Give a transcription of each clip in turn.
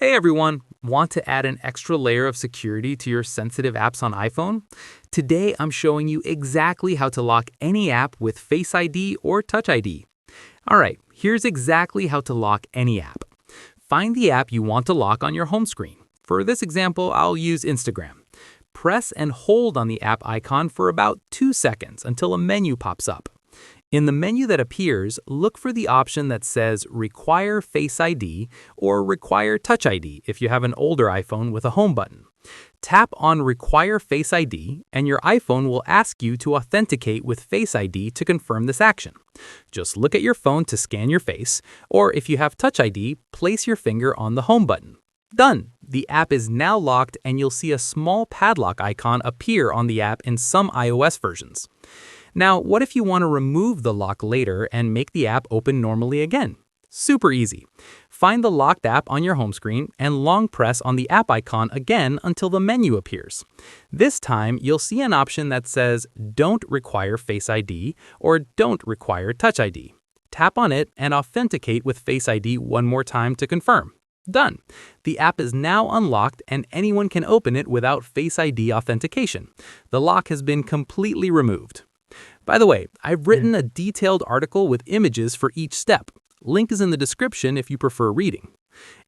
Hey everyone, want to add an extra layer of security to your sensitive apps on iPhone? Today I'm showing you exactly how to lock any app with Face ID or Touch ID. Alright, here's exactly how to lock any app. Find the app you want to lock on your home screen. For this example, I'll use Instagram. Press and hold on the app icon for about 2 seconds until a menu pops up. In the menu that appears, look for the option that says Require Face ID or Require Touch ID if you have an older iPhone with a home button. Tap on Require Face ID and your iPhone will ask you to authenticate with Face ID to confirm this action. Just look at your phone to scan your face, or if you have Touch ID, place your finger on the home button. Done! The app is now locked and you'll see a small padlock icon appear on the app in some iOS versions. Now, what if you want to remove the lock later and make the app open normally again? Super easy. Find the locked app on your home screen and long press on the app icon again until the menu appears. This time, you'll see an option that says Don't require Face ID or Don't require Touch ID. Tap on it and authenticate with Face ID one more time to confirm. Done! The app is now unlocked and anyone can open it without Face ID authentication. The lock has been completely removed. By the way, I've written a detailed article with images for each step. Link is in the description if you prefer reading.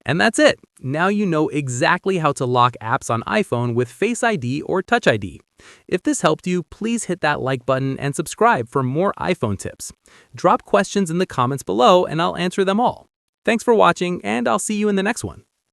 And that's it. Now you know exactly how to lock apps on iPhone with Face ID or Touch ID. If this helped you, please hit that like button and subscribe for more iPhone tips. Drop questions in the comments below and I'll answer them all. Thanks for watching, and I'll see you in the next one.